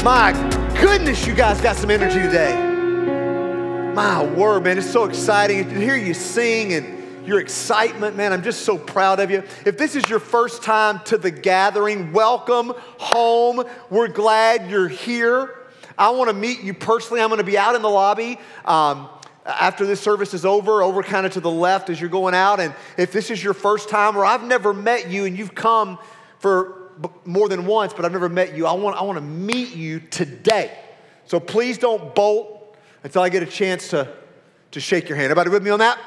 My goodness, you guys got some energy today. My word, man, it's so exciting to hear you sing and your excitement, man. I'm just so proud of you. If this is your first time to the gathering, welcome home. We're glad you're here. I want to meet you personally. I'm going to be out in the lobby after this service is over kind of to the left as you're going out. And if this is your first time or I've never met you and you've come for more than once, but I've never met you, I want to meet you today. So please don't bolt until I get a chance to shake your hand. Everybody with me on that?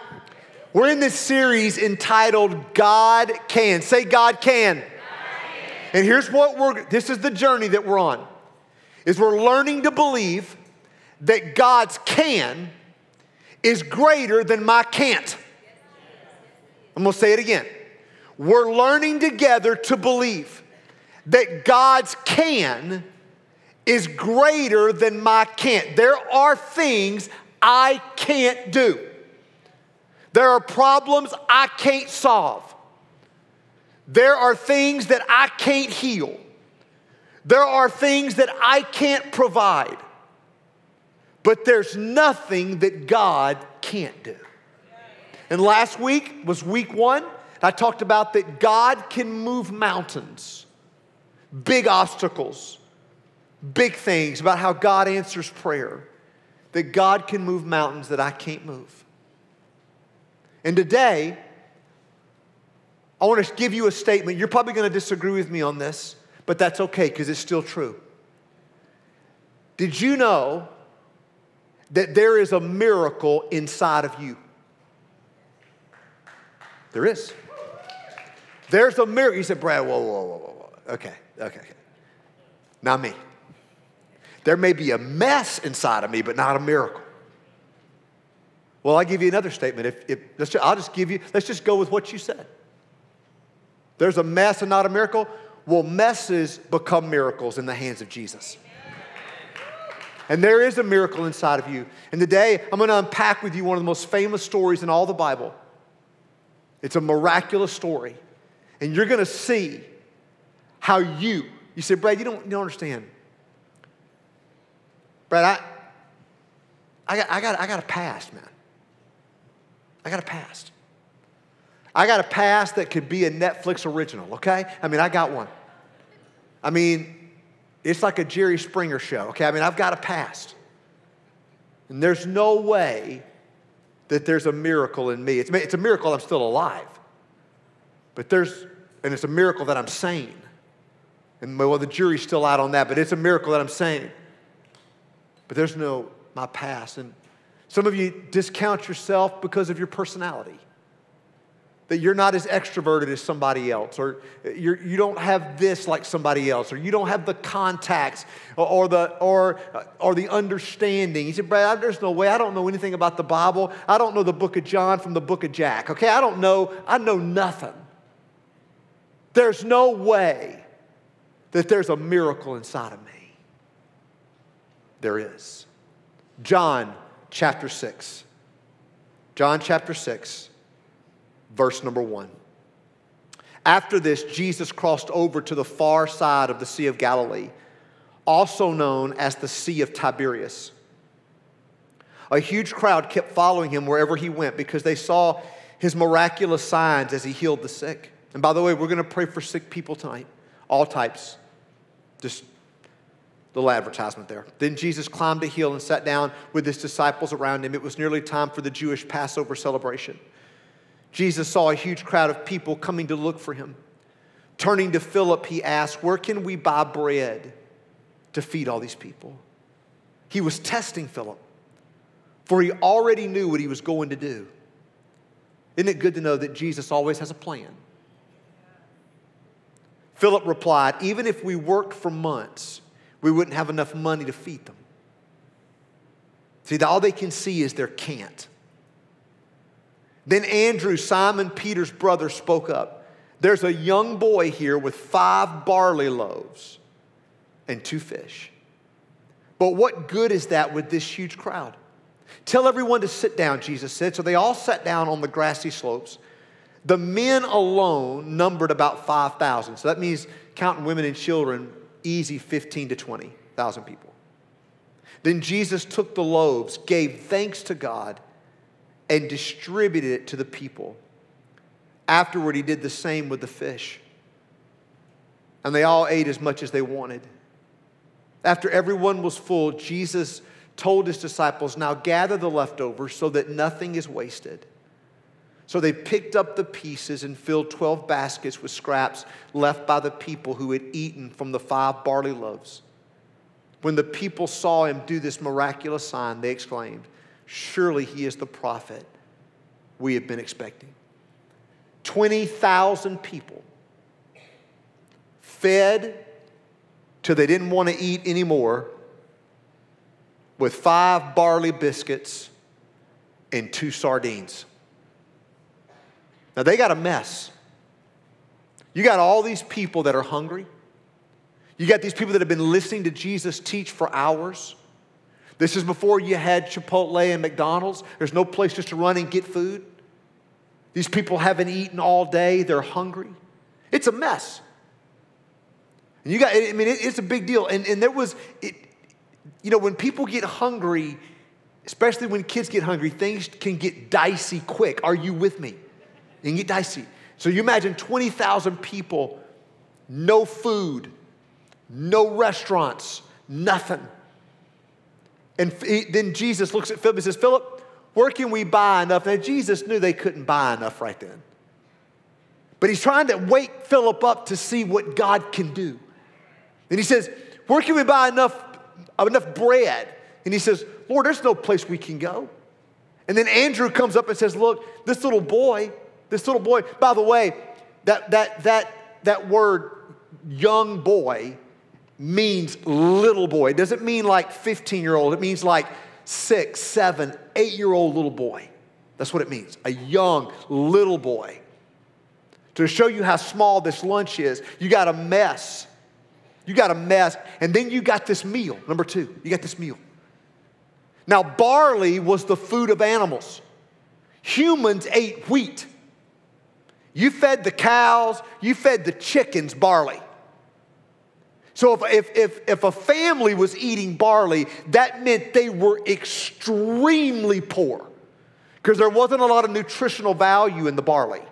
We're in this series entitled God Can. Say God Can. God can. And here's this is the journey that we're on, is we're learning to believe that God's can is greater than my can't. I'm going to say it again. We're learning together to believe that God's can is greater than my can't. There are things I can't do. There are problems I can't solve. There are things that I can't heal. There are things that I can't provide. But there's nothing that God can't do. And last week was week 1. I talked about that God can move mountains, big obstacles, big things, about how God answers prayer, that God can move mountains that I can't move. And today, I want to give you a statement. You're probably going to disagree with me on this, but that's okay because it's still true. Did you know that there is a miracle inside of you? There is. There's a miracle. You said, Brad, whoa. Okay. Not me. There may be a mess inside of me, but not a miracle. Well, I'll give you another statement. Let's just go with what you said. There's a mess and not a miracle. Well, messes become miracles in the hands of Jesus. And there is a miracle inside of you. And today, I'm going to unpack with you one of the most famous stories in all the Bible. It's a miraculous story. And you're going to see how you say, Brad, you don't understand. Brad, I got a past, man. I got a past. I got a past that could be a Netflix original, okay? I mean, I got one. I mean, it's like a Jerry Springer show, okay? I mean, I've got a past. And there's no way that there's a miracle in me. It's a miracle I'm still alive. And it's a miracle that I'm sane. And well, the jury's still out on that, but it's a miracle that I'm sane. But there's my past. And some of you discount yourself because of your personality. That you're not as extroverted as somebody else, or you don't have this like somebody else, or you don't have the contacts or the understanding. You say, Brad, there's no way. I don't know anything about the Bible. I don't know the book of John from the book of Jack. Okay, I know nothing. There's no way that there's a miracle inside of me. There is. John chapter 6. John chapter 6, verse number 1. After this, Jesus crossed over to the far side of the Sea of Galilee, also known as the Sea of Tiberias. A huge crowd kept following him wherever he went because they saw his miraculous signs as he healed the sick. And by the way, we're going to pray for sick people tonight, all types. Just a little advertisement there. Then Jesus climbed a hill and sat down with his disciples around him. It was nearly time for the Jewish Passover celebration. Jesus saw a huge crowd of people coming to look for him. Turning to Philip, he asked, where can we buy bread to feed all these people? He was testing Philip, for he already knew what he was going to do. Isn't it good to know that Jesus always has a plan? Philip replied, even if we worked for months, we wouldn't have enough money to feed them. See, all they can see is their can't. Then Andrew, Simon Peter's brother, spoke up. There's a young boy here with 5 barley loaves and 2 fish. But what good is that with this huge crowd? Tell everyone to sit down, Jesus said. So they all sat down on the grassy slopes. The men alone numbered about 5,000. So that means, counting women and children, easy 15 to 20,000 people. Then Jesus took the loaves, gave thanks to God, and distributed it to the people. Afterward, he did the same with the fish. And they all ate as much as they wanted. After everyone was full, Jesus told his disciples, now gather the leftovers so that nothing is wasted. So they picked up the pieces and filled 12 baskets with scraps left by the people who had eaten from the 5 barley loaves. When the people saw him do this miraculous sign, they exclaimed, surely he is the prophet we have been expecting. 20,000 people fed till they didn't want to eat anymore with 5 barley biscuits and 2 sardines. Now they got a mess. You got all these people that are hungry. You got these people that have been listening to Jesus teach for hours. This is before you had Chipotle and McDonald's. There's no place just to run and get food. These people haven't eaten all day. They're hungry. It's a mess. And it's a big deal. And there was, when people get hungry, especially when kids get hungry, things can get dicey quick. Are you with me? They can get dicey. So you imagine 20,000 people, no food, no restaurants, nothing. And then Jesus looks at Philip and says, Philip, where can we buy enough? Now Jesus knew they couldn't buy enough right then. But he's trying to wake Philip up to see what God can do. And he says, where can we buy enough bread? And he says, Lord, there's no place we can go. And then Andrew comes up and says, look, this little boy, by the way, that word young boy means little boy. It doesn't mean like 15-year-old. It means like 6, 7, 8-year-old little boy. That's what it means, a young little boy. To show you how small this lunch is, you got a mess. And then you got this meal. Number 2, you got this meal. Now, barley was the food of animals. Humans ate wheat. You fed the cows, you fed the chickens barley. So if a family was eating barley, that meant they were extremely poor because there wasn't a lot of nutritional value in the barley.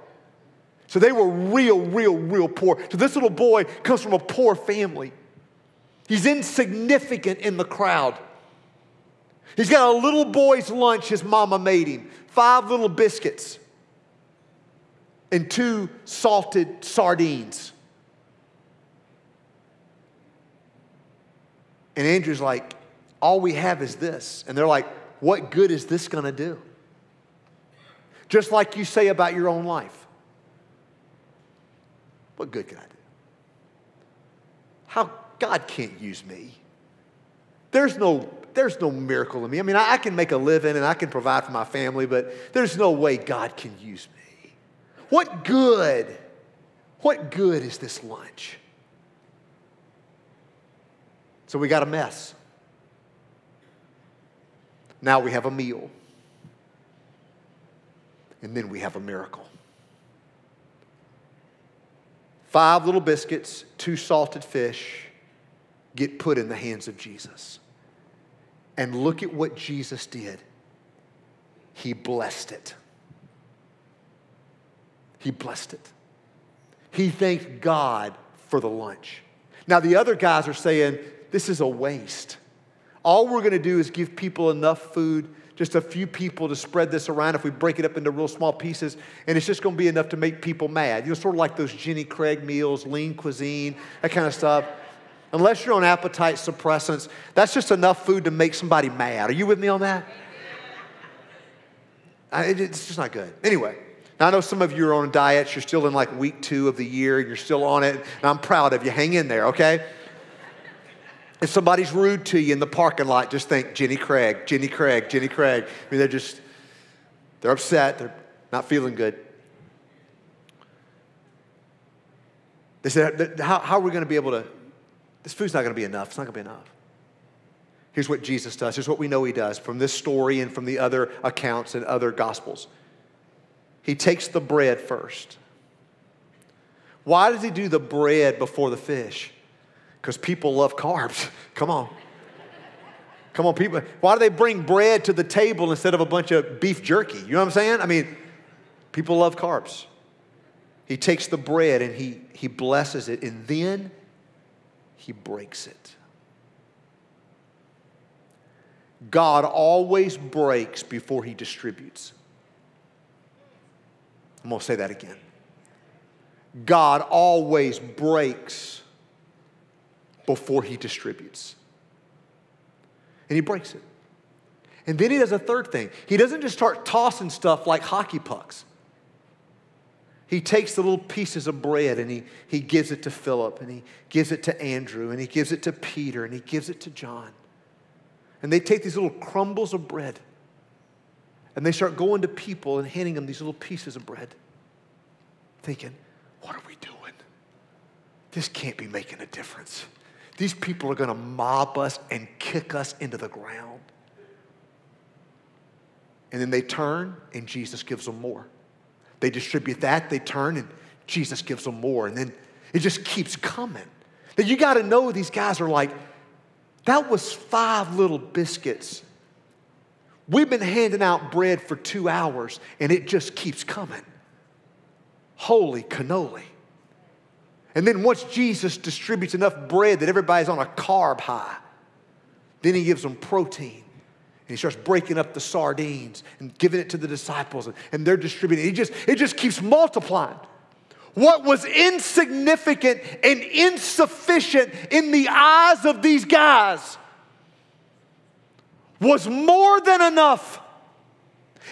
So they were real poor. So this little boy comes from a poor family. He's insignificant in the crowd. He's got a little boy's lunch his mama made him. 5 little biscuits and 2 salted sardines. And Andrew's like, all we have is this. And they're like, what good is this going to do? Just like you say about your own life. What good can I do? How God can't use me. There's no miracle in me. I mean, I can make a living and I can provide for my family, but there's no way God can use me. What good is this lunch? So we got a mess. Now we have a meal. And then we have a miracle. 5 little biscuits, 2 salted fish get put in the hands of Jesus. And look at what Jesus did. He blessed it. He blessed it. He thanked God for the lunch. Now the other guys are saying, this is a waste. All we're going to do is give people enough food, just a few people to spread this around if we break it up into real small pieces, and it's just going to be enough to make people mad. Sort of like those Jenny Craig meals, lean cuisine, that kind of stuff. Unless you're on appetite suppressants, that's just enough food to make somebody mad. Are you with me on that? It's just not good. Anyway, now I know some of you are on diets. You're still in like week 2 of the year, and you're still on it, and I'm proud of you. Hang in there, okay? If somebody's rude to you in the parking lot, just think, Jenny Craig, Jenny Craig, Jenny Craig. I mean, they're upset. They're not feeling good. They said, how are we going to be able to, this food's not going to be enough. It's not going to be enough. Here's what Jesus does. Here's what we know he does from this story and from the other accounts and other gospels. He takes the bread first. Why does he do the bread before the fish? Because people love carbs. Come on. Come on, people. Why do they bring bread to the table instead of a bunch of beef jerky? You know what I'm saying? I mean, people love carbs. He takes the bread and he blesses it, and then he breaks it. God always breaks before he distributes. I'm going to say that again. God always breaks before he distributes. And he breaks it. And then he does a third thing. He doesn't just start tossing stuff like hockey pucks. He takes the little pieces of bread and he gives it to Philip, and he gives it to Andrew, and he gives it to Peter, and he gives it to John. And they take these little crumbles of bread and they start going to people and handing them these little pieces of bread, thinking, what are we doing? This can't be making a difference. These people are going to mob us and kick us into the ground. And then they turn and Jesus gives them more. They distribute that, they turn, and Jesus gives them more. And then it just keeps coming. Now you got to know these guys are like, that was 5 little biscuits. We've been handing out bread for 2 hours, and it just keeps coming. Holy cannoli. And then once Jesus distributes enough bread that everybody's on a carb high, then he gives them protein. And he starts breaking up the sardines and giving it to the disciples, and they're distributing. It just keeps multiplying. What was insignificant and insufficient in the eyes of these guys was more than enough.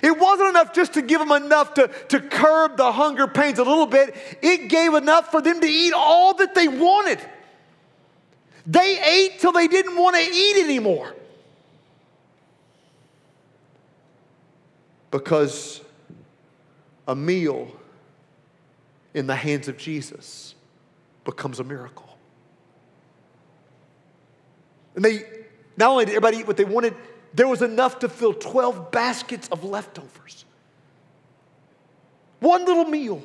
It wasn't enough just to give them enough to curb the hunger pains a little bit. It gave enough for them to eat all that they wanted. They ate till they didn't want to eat anymore. Because a meal in the hands of Jesus becomes a miracle. And they, not only did everybody eat what they wanted, there was enough to fill 12 baskets of leftovers. One little meal.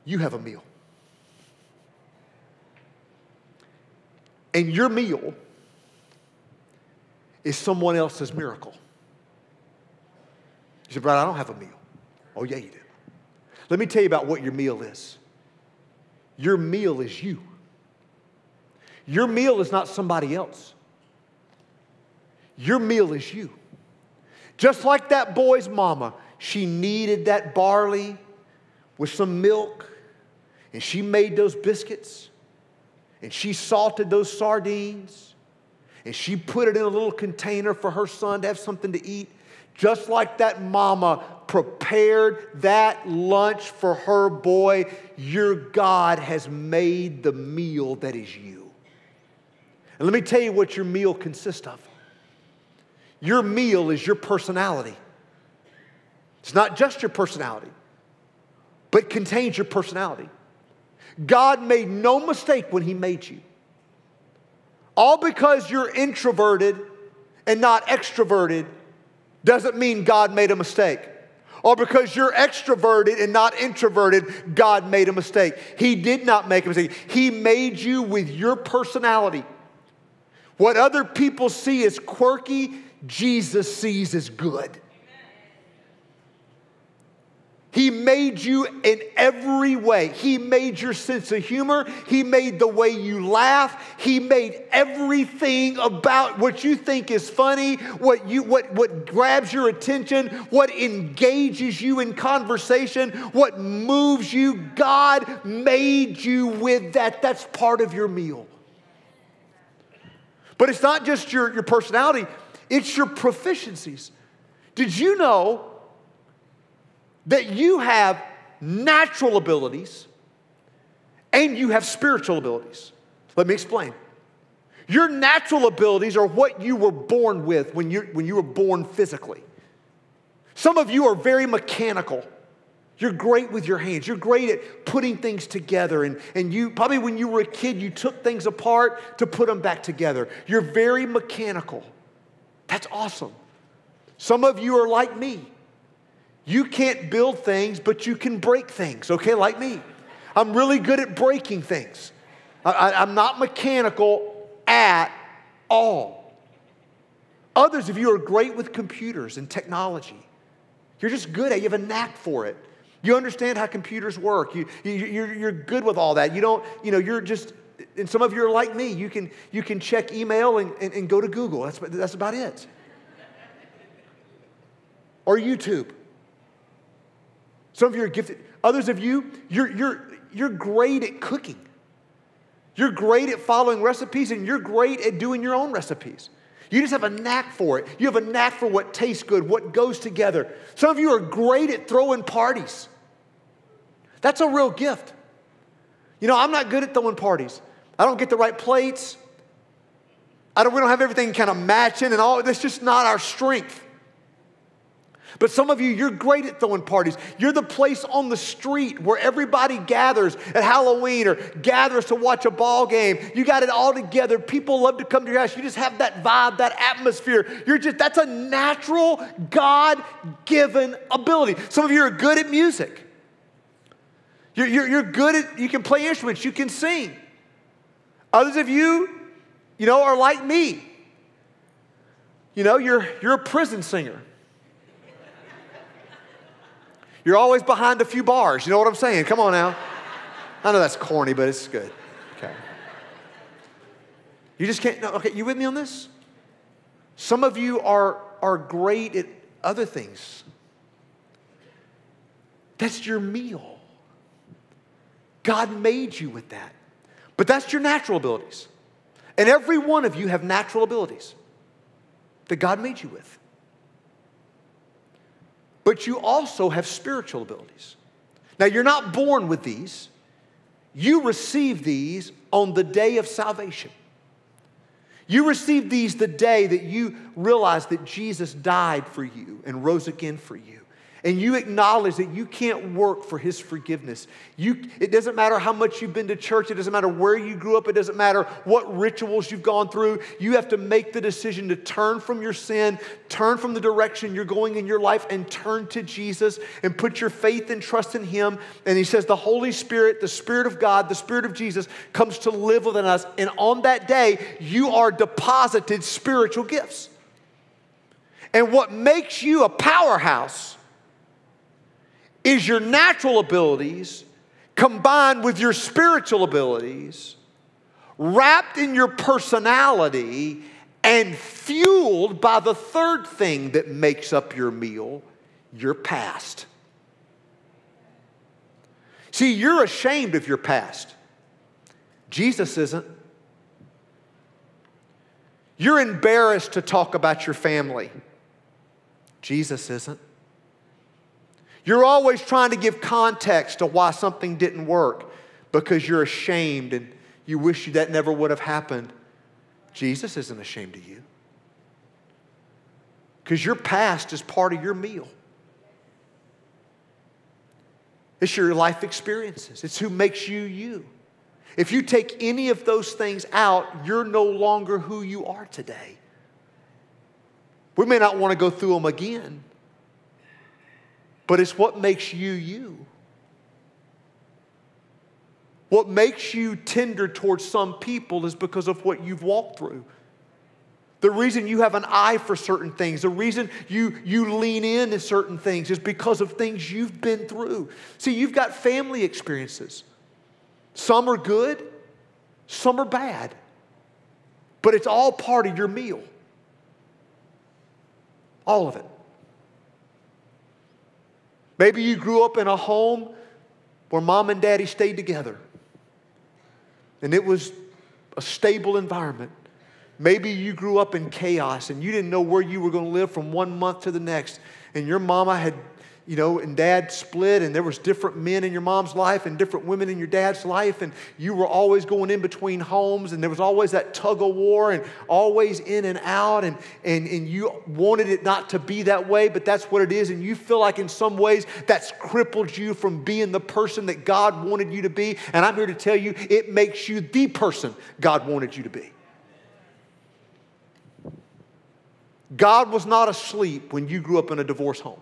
You have a meal. And your meal is someone else's miracle. You say, Brad, I don't have a meal. Oh, yeah, you do. Let me tell you about what your meal is. Your meal is you. Your meal is not somebody else. Your meal is you. Just like that boy's mama, she kneaded that barley with some milk, and she made those biscuits, and she salted those sardines, and she put it in a little container for her son to have something to eat. Just like that mama prepared that lunch for her boy, your God has made the meal that is you. And let me tell you what your meal consists of. Your meal is your personality. It's not just your personality, but contains your personality. God made no mistake when he made you. All because you're introverted and not extroverted doesn't mean God made a mistake. Or because you're extroverted and not introverted, God made a mistake. He did not make a mistake. He made you with your personality. What other people see as quirky, Jesus sees as good. He made you in every way. He made your sense of humor. He made the way you laugh. He made everything about what you think is funny, what grabs your attention, what engages you in conversation, what moves you. God made you with that. That's part of your meal. But it's not just your personality, it's your proficiencies. Did you know that you have natural abilities and you have spiritual abilities? Let me explain. Your natural abilities are what you were born with when you were born physically. Some of you are very mechanical. You're great with your hands. You're great at putting things together. And you probably when you were a kid, you took things apart to put them back together. You're very mechanical. That's awesome. Some of you are like me. You can't build things, but you can break things, okay, like me. I'm really good at breaking things. I'm not mechanical at all. Others of you are great with computers and technology. You're just good at it. You have a knack for it. You understand how computers work. You're good with all that. You're just, and some of you are like me. You can check email and go to Google. That's about it. Or YouTube. Some of you are gifted. Others of you, you're great at cooking. You're great at following recipes, and you're great at doing your own recipes. You just have a knack for it. You have a knack for what tastes good, what goes together. Some of you are great at throwing parties. That's a real gift. I'm not good at throwing parties. I don't get the right plates. We don't have everything kind of matching and all. That's just not our strength. But some of you, you're great at throwing parties. You're the place on the street where everybody gathers at Halloween or gathers to watch a ball game. You got it all together. People love to come to your house. You just have that vibe, that atmosphere. That's a natural, God-given ability. Some of you are good at music. You're good at, you can play instruments, you can sing. Others of you, are like me. You're a prison singer. You're always behind a few bars. You know what I'm saying? Come on now. I know that's corny, but it's good. Okay. You just can't, okay, you with me on this? Some of you are great at other things. That's your meal. God made you with that. But that's your natural abilities. And every one of you have natural abilities that God made you with. But you also have spiritual abilities. Now, you're not born with these. You receive these on the day of salvation. You receive these the day that you realize that Jesus died for you and rose again for you. And you acknowledge that you can't work for His forgiveness. It doesn't matter how much you've been to church. It doesn't matter where you grew up. It doesn't matter what rituals you've gone through. You have to make the decision to turn from your sin, turn from the direction you're going in your life, and turn to Jesus and put your faith and trust in Him. And He says the Holy Spirit, the Spirit of God, the Spirit of Jesus comes to live within us. And on that day, you are deposited spiritual gifts. And what makes you a powerhouse is your natural abilities combined with your spiritual abilities, wrapped in your personality, and fueled by the third thing that makes up your meal, your past. See, you're ashamed of your past. Jesus isn't. You're embarrassed to talk about your family. Jesus isn't. You're always trying to give context to why something didn't work because you're ashamed and you wish that never would have happened. Jesus isn't ashamed of you because your past is part of your meal. It's your life experiences. It's who makes you you. If you take any of those things out, you're no longer who you are today. We may not want to go through them again. But it's what makes you you. What makes you tender towards some people is because of what you've walked through. The reason you have an eye for certain things, the reason you lean into certain things is because of things you've been through. See, you've got family experiences. Some are good, some are bad. But it's all part of your meal. All of it. Maybe you grew up in a home where mom and daddy stayed together. And it was a stable environment. Maybe you grew up in chaos and you didn't know where you were going to live from one month to the next. And your mama had, and dad split, and there was different men in your mom's life and different women in your dad's life, and you were always going in between homes, and there was always that tug of war and always in and out, and you wanted it not to be that way, but that's what it is, and you feel like in some ways that's crippled you from being the person that God wanted you to be, and I'm here to tell you it makes you the person God wanted you to be. God was not asleep when you grew up in a divorce home.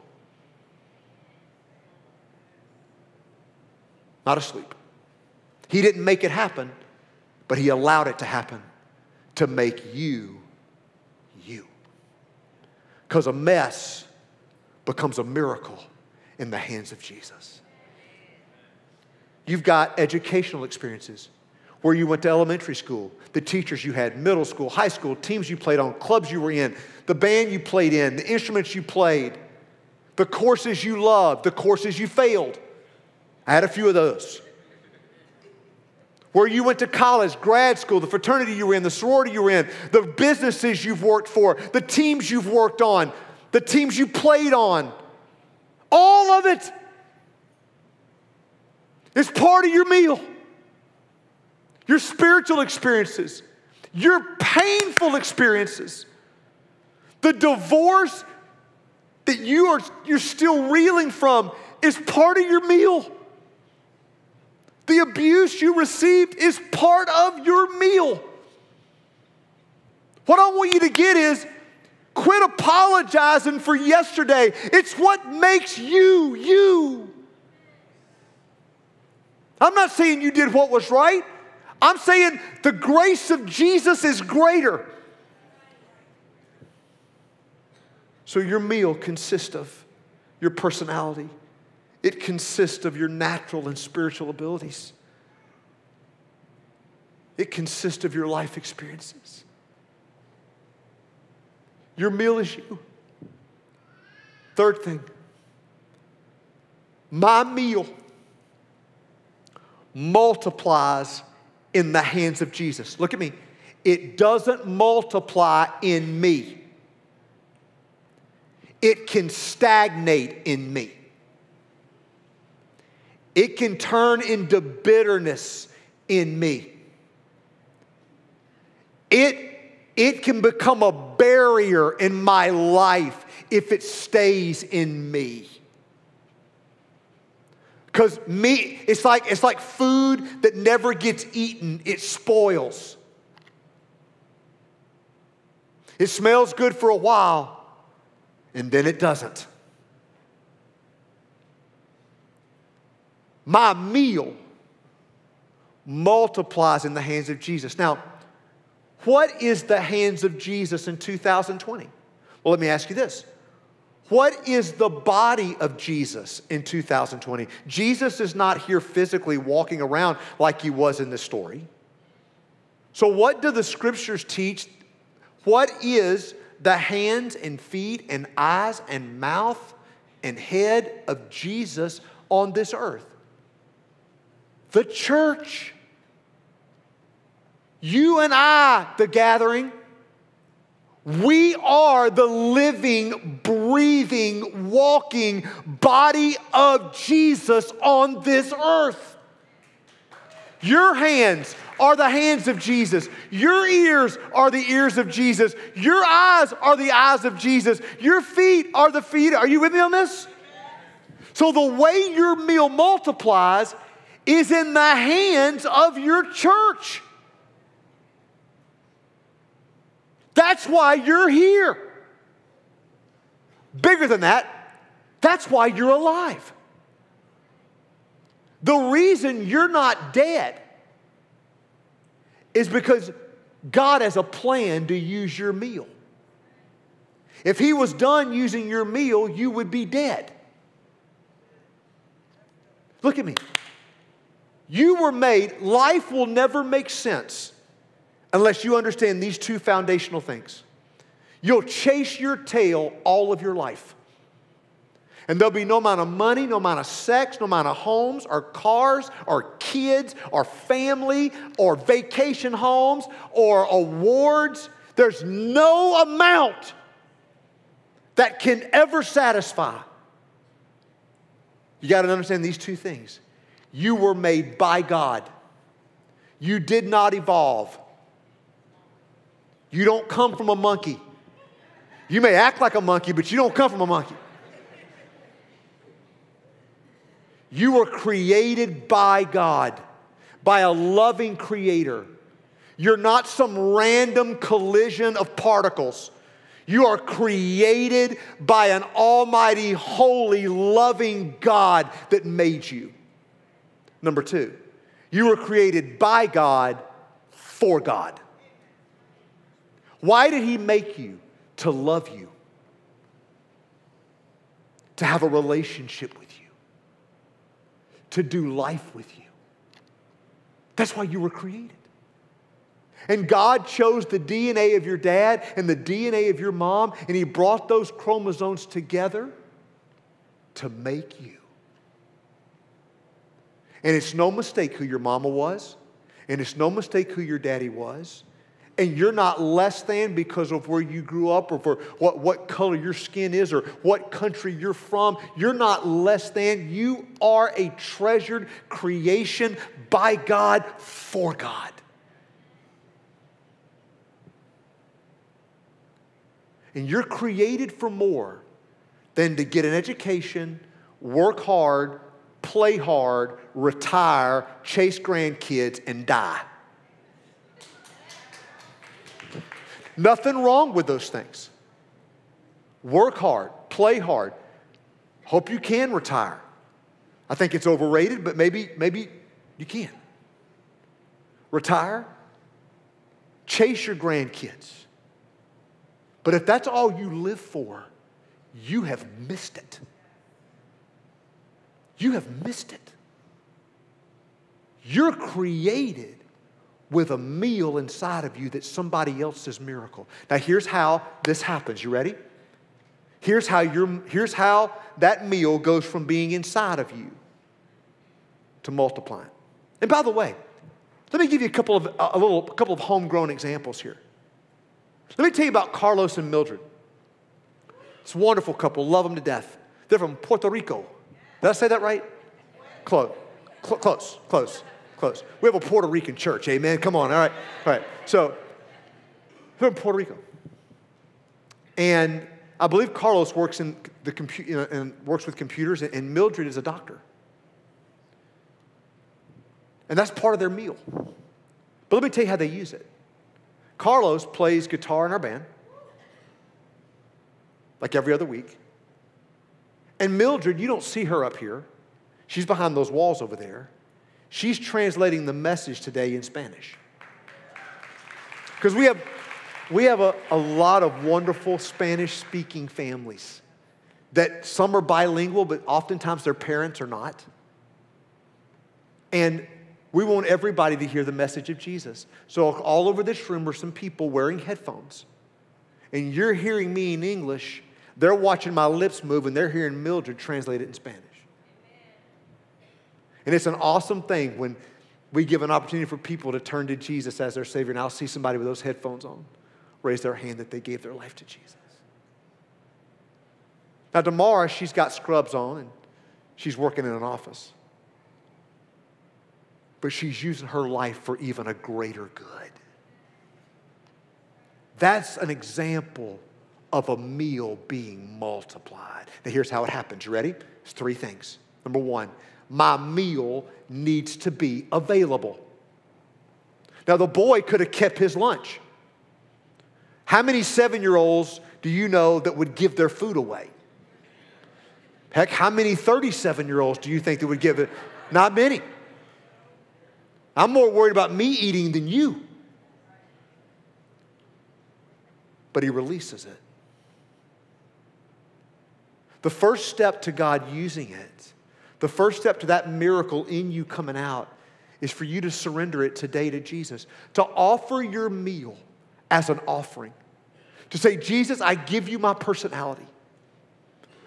not asleep. He didn't make it happen, but he allowed it to happen to make you, you. Because a mess becomes a miracle in the hands of Jesus. You've got educational experiences where you went to elementary school, the teachers you had, middle school, high school, teams you played on, clubs you were in, the band you played in, the instruments you played, the courses you loved, the courses you failed. I had a few of those. Where you went to college, grad school, the fraternity you were in, the sorority you were in, the businesses you've worked for, the teams you've worked on, the teams you played on. All of it is part of your meal. Your spiritual experiences, your painful experiences, the divorce that you're still reeling from is part of your meal. The abuse you received is part of your meal. What I want you to get is, quit apologizing for yesterday. It's what makes you, you. I'm not saying you did what was right. I'm saying the grace of Jesus is greater. So your meal consists of your personality. It consists of your natural and spiritual abilities. It consists of your life experiences. Your meal is you. Third thing, my meal multiplies in the hands of Jesus. Look at me. It doesn't multiply in me. It can stagnate in me. It can turn into bitterness in me. It can become a barrier in my life if it stays in me. Because me, it's like food that never gets eaten, it spoils. It smells good for a while, and then it doesn't. My meal multiplies in the hands of Jesus. Now, what is the hands of Jesus in 2020? Well, let me ask you this. What is the body of Jesus in 2020? Jesus is not here physically walking around like he was in this story. So what do the scriptures teach? What is the hands and feet and eyes and mouth and head of Jesus on this earth? The church. You and I, the gathering. We are the living, breathing, walking body of Jesus on this earth. Your hands are the hands of Jesus. Your ears are the ears of Jesus. Your eyes are the eyes of Jesus. Your feet are the feet. Are you with me on this? So the way your meal multiplies is in the hands of your church. That's why you're here. Bigger than that, that's why you're alive. The reason you're not dead is because God has a plan to use your meal. If he was done using your meal, you would be dead. Look at me. You were made, life will never make sense unless you understand these two foundational things. You'll chase your tail all of your life. And there'll be no amount of money, no amount of sex, no amount of homes or cars or kids or family or vacation homes or awards. There's no amount that can ever satisfy. You got to understand these two things. You were made by God. You did not evolve. You don't come from a monkey. You may act like a monkey, but you don't come from a monkey. You were created by God, by a loving creator. You're not some random collision of particles. You are created by an almighty, holy, loving God that made you. Number two, you were created by God for God. Why did He make you? To love you, to have a relationship with you, to do life with you. That's why you were created. And God chose the DNA of your dad and the DNA of your mom, and He brought those chromosomes together to make you. And it's no mistake who your mama was, and it's no mistake who your daddy was. And you're not less than because of where you grew up or for what color your skin is or what country you're from. You're not less than. You are a treasured creation by God for God. And you're created for more than to get an education, work hard, play hard, retire, chase grandkids, and die. Nothing wrong with those things. Work hard, play hard. Hope you can retire. I think it's overrated, but maybe you can. Retire, chase your grandkids. But if that's all you live for, you have missed it. You have missed it. You're created with a meal inside of you that's somebody else's miracle. Now here's how this happens. You ready? Here's how that meal goes from being inside of you to multiplying. And by the way, let me give you a couple of homegrown examples here. Let me tell you about Carlos and Mildred. It's a wonderful couple. Love them to death. They're from Puerto Rico. Did I say that right? Close. We have a Puerto Rican church, amen? Come on, all right. So, they're in Puerto Rico. And I believe Carlos works in the and works with computers, and Mildred is a doctor. And that's part of their meal. But let me tell you how they use it. Carlos plays guitar in our band, like every other week. And Mildred, you don't see her up here. She's behind those walls over there. She's translating the message today in Spanish. Because we have a lot of wonderful Spanish-speaking families that some are bilingual, but oftentimes their parents are not. And we want everybody to hear the message of Jesus. So all over this room are some people wearing headphones. And you're hearing me in English. They're watching my lips move, and they're hearing Mildred translate it in Spanish. And it's an awesome thing when we give an opportunity for people to turn to Jesus as their Savior. And I'll see somebody with those headphones on raise their hand that they gave their life to Jesus. Now, tomorrow, she's got scrubs on, and she's working in an office. But she's using her life for even a greater good. That's an example of a meal being multiplied. Now, here's how it happens. You ready? It's three things. Number one, my meal needs to be available. Now, the boy could have kept his lunch. How many 7-year-olds do you know that would give their food away? Heck, how many 37-year-olds do you think that would give it? Not many. I'm more worried about me eating than you. But He releases it. The first step to God using it, the first step to that miracle in you coming out, is for you to surrender it today to Jesus. To offer your meal as an offering. To say, Jesus, I give you my personality.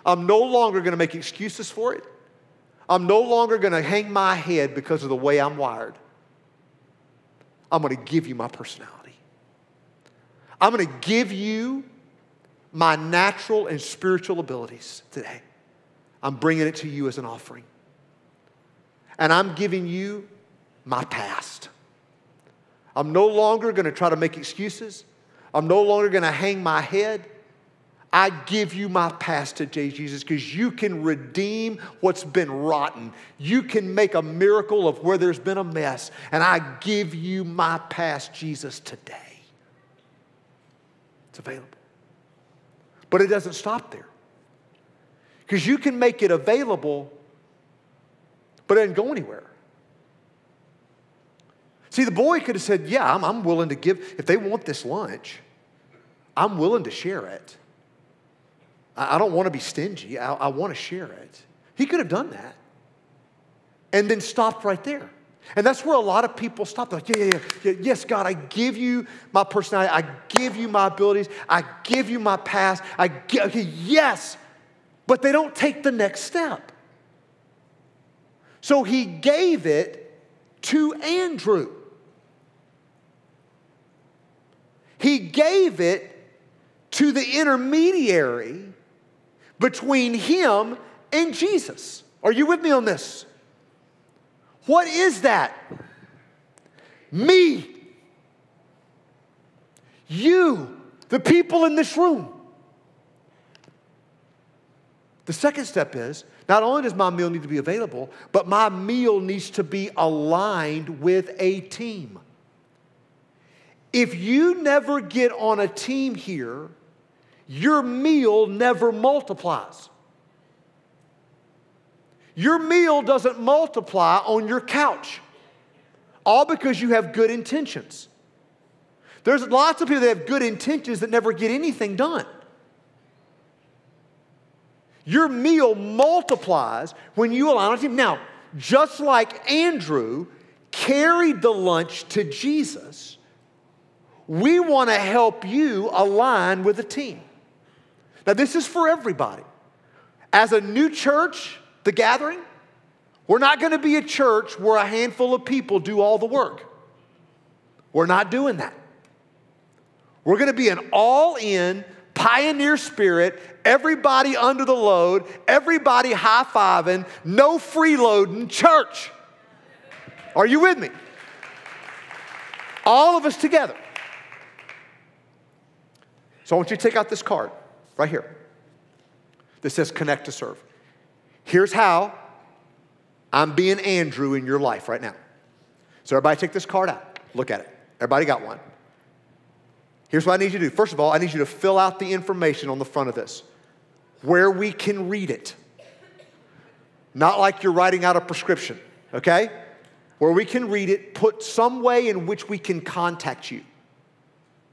I'm no longer going to make excuses for it. I'm no longer going to hang my head because of the way I'm wired. I'm going to give you my personality. I'm going to give you my natural and spiritual abilities today. I'm bringing it to you as an offering. And I'm giving you my past. I'm no longer going to try to make excuses. I'm no longer going to hang my head. I give you my past today, Jesus, because you can redeem what's been rotten. You can make a miracle of where there's been a mess. And I give you my past, Jesus, today. It's available. But it doesn't stop there. Because you can make it available, but it doesn't go anywhere. See, the boy could have said, yeah, I'm willing to give. If they want this lunch, I'm willing to share it. I don't want to be stingy. I want to share it. He could have done that and then stopped right there. And that's where a lot of people stop. They're like, yeah. Yes, God, I give you my personality. I give you my abilities. I give you my past. Yes. But they don't take the next step. So he gave it to Andrew. He gave it to the intermediary between him and Jesus. Are you with me on this? What is that? Me. You. The people in this room. The second step is, not only does my meal need to be available, but my meal needs to be aligned with a team. If you never get on a team here, your meal never multiplies. Your meal doesn't multiply on your couch, all because you have good intentions. There's lots of people that have good intentions that never get anything done. Your meal multiplies when you align on a team. Now, just like Andrew carried the lunch to Jesus, we want to help you align with a team. Now, this is for everybody. As a new church, the gathering, we're not going to be a church where a handful of people do all the work. We're not doing that. We're going to be an all-in, pioneer spirit, everybody under the load, everybody high-fiving, no freeloading church. Are you with me? All of us together. So I want you to take out this card right here that says Connect to Serve. Here's how I'm being Andrew in your life right now. So everybody take this card out. Look at it. Everybody got one. Here's what I need you to do. First of all, I need you to fill out the information on the front of this, where we can read it. Not like you're writing out a prescription, okay? Where we can read it, put some way in which we can contact you.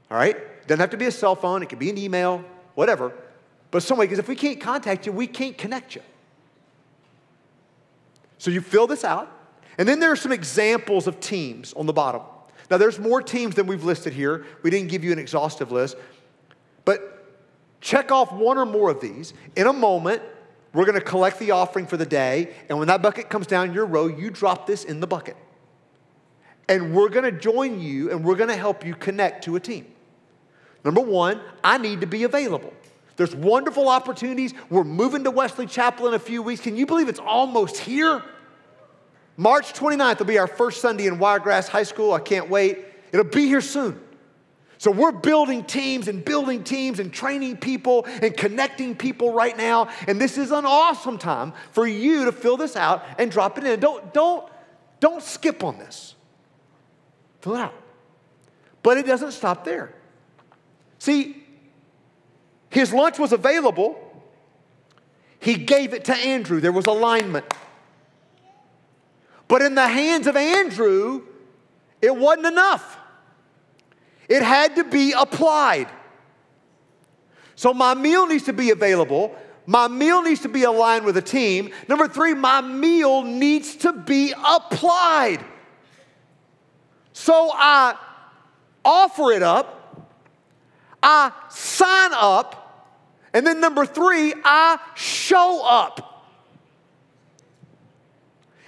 All right? It doesn't have to be a cell phone. It could be an email, whatever. But some way, because if we can't contact you, we can't connect you. So you fill this out, and then there are some examples of teams on the bottom. Now, there's more teams than we've listed here. We didn't give you an exhaustive list. But check off one or more of these. In a moment, we're going to collect the offering for the day, and when that bucket comes down your row, you drop this in the bucket. And we're going to join you, and we're going to help you connect to a team. Number one, I need to be available. There's wonderful opportunities. We're moving to Wesley Chapel in a few weeks. Can you believe it's almost here? March 29th will be our first Sunday in Wiregrass High School. I can't wait. It'll be here soon. So we're building teams and training people and connecting people right now. And this is an awesome time for you to fill this out and drop it in. Don't skip on this. Fill it out. But it doesn't stop there. See, his lunch was available. He gave it to Andrew. There was alignment. But in the hands of Andrew, it wasn't enough. It had to be applied. So my meal needs to be available. My meal needs to be aligned with a team. Number three, my meal needs to be applied. So I offer it up. I sign up. And then number three, I show up.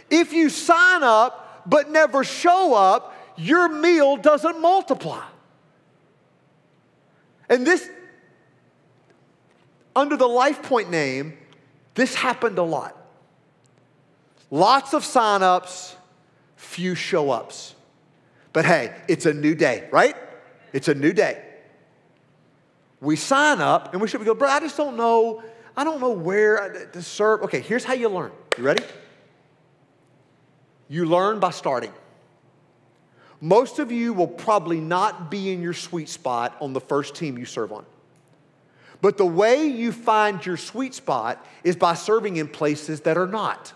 If you sign up but never show up, your meal doesn't multiply. And this, under the Life Point name, this happened a lot. Lots of sign-ups, few show-ups. But hey, it's a new day, right? It's a new day. We sign up and we go, bro, I just don't know. I don't know where to serve. Okay, here's how you learn. You ready? You learn by starting. Most of you will probably not be in your sweet spot on the first team you serve on. But the way you find your sweet spot is by serving in places that are not.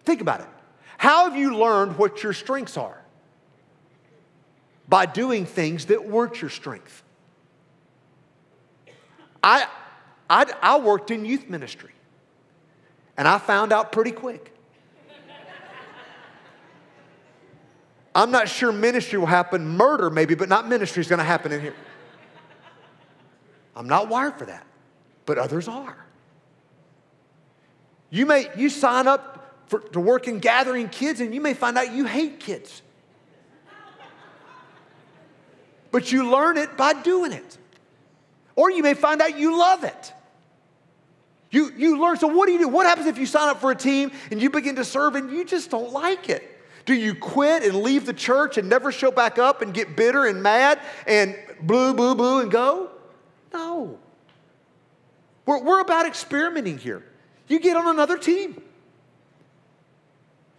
Think about it. How have you learned what your strengths are? By doing things that weren't your strength. I worked in youth ministry, and I found out pretty quick. I'm not sure ministry will happen. Murder maybe, but not ministry is going to happen in here. I'm not wired for that, but others are. You sign up to work in gathering kids, and you may find out you hate kids. But you learn it by doing it. Or you may find out you love it. You learn. So what do you do? What happens if you sign up for a team and you begin to serve and you just don't like it? Do you quit and leave the church and never show back up and get bitter and mad and boo, boo, boo and go? No. We're about experimenting here. You get on another team.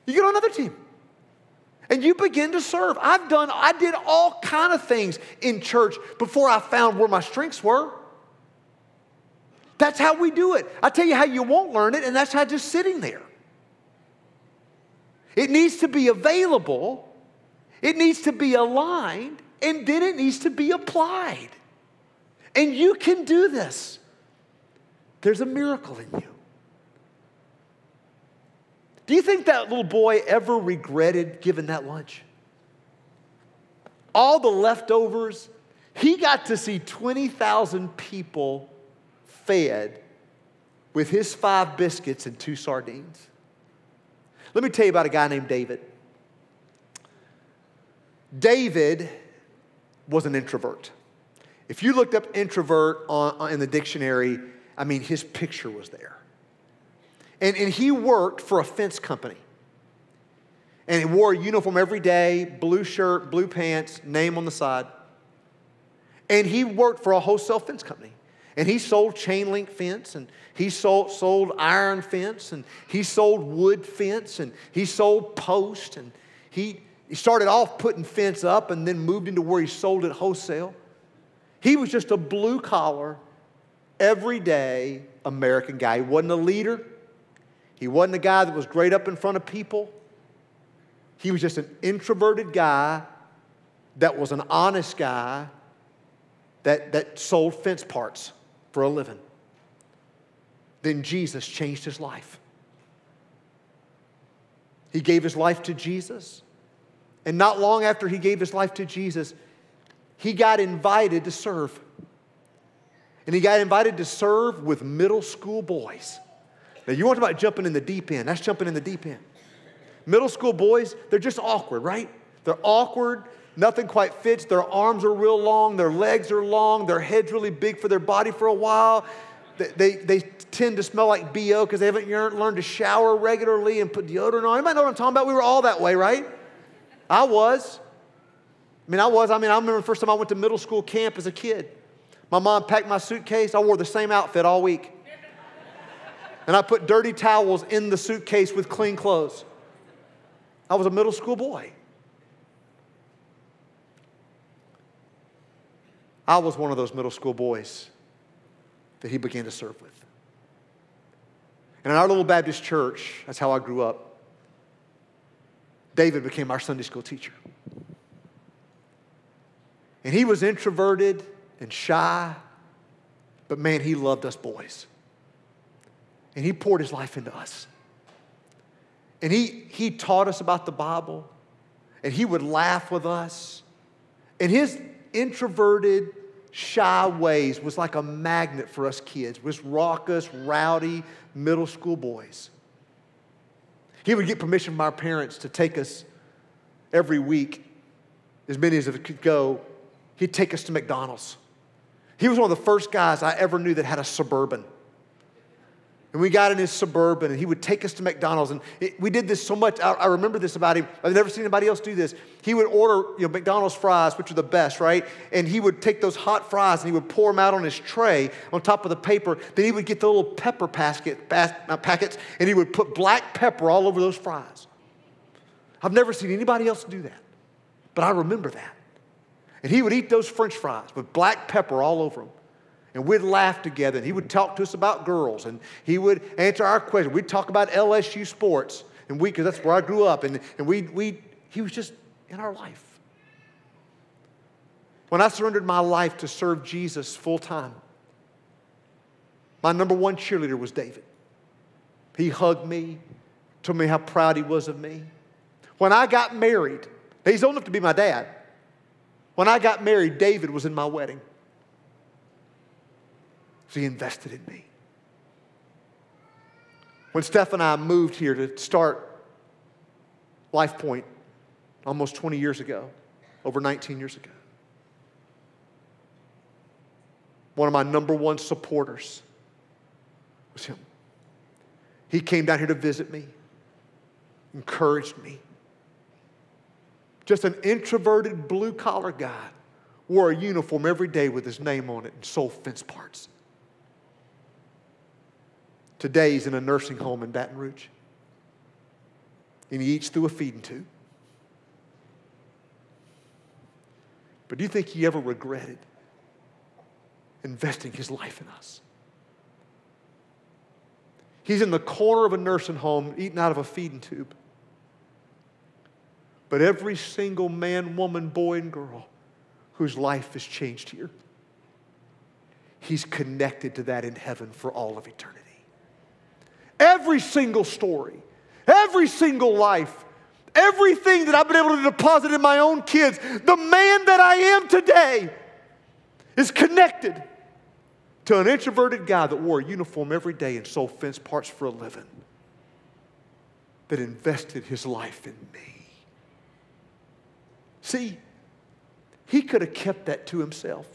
You get on another team. And you begin to serve. I did all kind of things in church before I found where my strengths were. That's how we do it. I tell you how you won't learn it, and that's how just sitting there. It needs to be available, it needs to be aligned, and then it needs to be applied. And you can do this. There's a miracle in you. Do you think that little boy ever regretted giving that lunch? All the leftovers, he got to see 20,000 people fed with his 5 biscuits and 2 sardines. Let me tell you about a guy named David. David was an introvert. If you looked up introvert in the dictionary, I mean, his picture was there. And he worked for a fence company. And he wore a uniform every day, blue shirt, blue pants, name on the side. And he worked for a wholesale fence company. And he sold chain link fence, and he sold iron fence, and he sold wood fence, and he sold post. And he started off putting fence up and then moved into where he sold it wholesale. He was just a blue collar, everyday American guy. He wasn't a leader. He wasn't a guy that was great up in front of people. He was just an introverted guy that was an honest guy that sold fence parts for a living. Then Jesus changed his life. He gave his life to Jesus. And not long after he gave his life to Jesus, he got invited to serve. And he got invited to serve with middle school boys. Now, you want to talk about jumping in the deep end. That's jumping in the deep end. Middle school boys, they're just awkward, right? They're awkward. Nothing quite fits. Their arms are real long. Their legs are long. Their head's really big for their body for a while. They tend to smell like B.O. because they haven't learned to shower regularly and put deodorant on. Anybody know what I'm talking about? We were all that way, right? I was. I remember the first time I went to middle school camp as a kid. My mom packed my suitcase. I wore the same outfit all week. And I put dirty towels in the suitcase with clean clothes. I was a middle school boy. I was one of those middle school boys that he began to serve with. And in our little Baptist church, that's how I grew up, David became our Sunday school teacher. And he was introverted and shy, but man, he loved us boys. And he poured his life into us. And he taught us about the Bible, and he would laugh with us. And his introverted, shy ways was like a magnet for us kids, was raucous, rowdy, middle school boys. He would get permission from our parents to take us every week, as many as it could go. He'd take us to McDonald's. He was one of the first guys I ever knew that had a Suburban. And we got in his Suburban, and he would take us to McDonald's. And we did this so much. I remember this about him. I've never seen anybody else do this. He would order McDonald's fries, which are the best, right? And he would take those hot fries, and he would pour them out on his tray on top of the paper. Then he would get the little pepper packets, and he would put black pepper all over those fries. I've never seen anybody else do that, but I remember that. And he would eat those French fries with black pepper all over them. And we'd laugh together, and he would talk to us about girls, and he would answer our questions. We'd talk about LSU sports. And because that's where I grew up. And he was just in our life. When I surrendered my life to serve Jesus full time, my number one cheerleader was David. He hugged me, told me how proud he was of me. When I got married, he's old enough to be my dad. When I got married, David was in my wedding. So he invested in me. When Steph and I moved here to start Life Point almost 20 years ago, over 19 years ago, one of my number one supporters was him. He came down here to visit me, encouraged me. Just an introverted blue-collar guy, wore a uniform every day with his name on it and sold fence parts. Today he's in a nursing home in Baton Rouge. And he eats through a feeding tube. But do you think he ever regretted investing his life in us? He's in the corner of a nursing home eating out of a feeding tube. But every single man, woman, boy, and girl whose life has changed here, he's connected to that in heaven for all of eternity. Every single story, every single life, everything that I've been able to deposit in my own kids, the man that I am today is connected to an introverted guy that wore a uniform every day and sold fence parts for a living, that invested his life in me. See, he could have kept that to himself.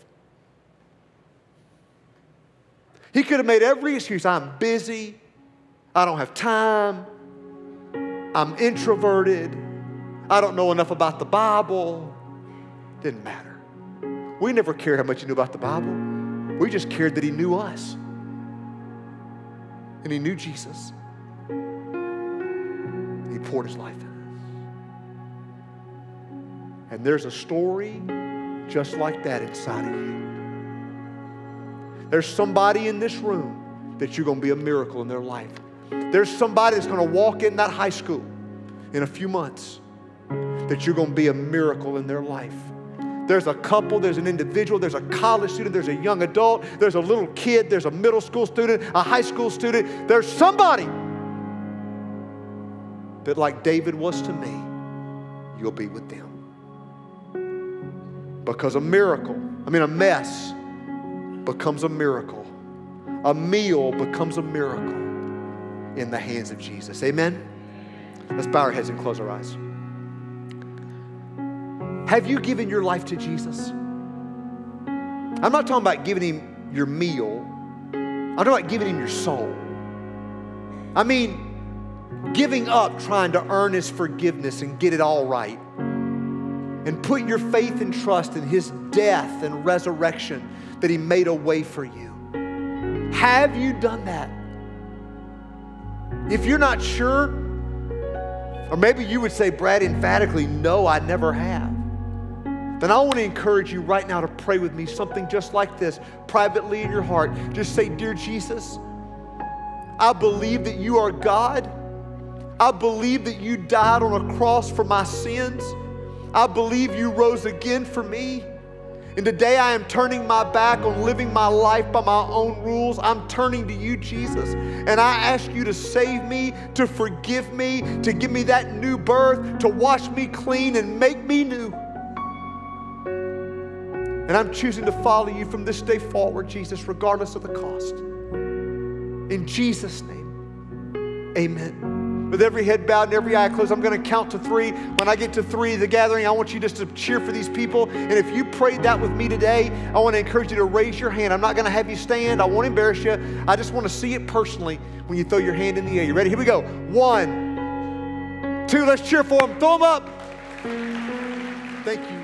He could have made every excuse. I'm busy. I don't have time. I'm introverted. I don't know enough about the Bible. Didn't matter. We never cared how much he knew about the Bible. We just cared that he knew us. And he knew Jesus. He poured his life in us. And there's a story just like that inside of you. There's somebody in this room that you're going to be a miracle in their life. There's somebody that's going to walk in that high school in a few months that you're going to be a miracle in their life. There's a couple, there's an individual, there's a college student, there's a young adult, there's a little kid, there's a middle school student, a high school student. There's somebody that, like David was to me, you'll be with them. Because a mess becomes a miracle. A meal becomes a miracle in the hands of Jesus. Amen? Let's bow our heads and close our eyes. Have you given your life to Jesus? I'm not talking about giving him your meal. I'm talking about giving him your soul. I mean, giving up trying to earn his forgiveness and get it all right. And put your faith and trust in his death and resurrection that he made a way for you. Have you done that? If you're not sure, or maybe you would say, Brad, emphatically, no, I never have. Then I want to encourage you right now to pray with me something just like this, privately in your heart. Just say, Dear Jesus, I believe that you are God. I believe that you died on a cross for my sins. I believe you rose again for me. And today I am turning my back on living my life by my own rules. I'm turning to you, Jesus. And I ask you to save me, to forgive me, to give me that new birth, to wash me clean and make me new. And I'm choosing to follow you from this day forward, Jesus, regardless of the cost. In Jesus' name, amen. With every head bowed and every eye closed, I'm going to count to 3. When I get to 3, the gathering, I want you just to cheer for these people. And if you prayed that with me today, I want to encourage you to raise your hand. I'm not going to have you stand. I won't embarrass you. I just want to see it personally when you throw your hand in the air. You ready? Here we go. 1, 2, let's cheer for them. Throw them up. Thank you.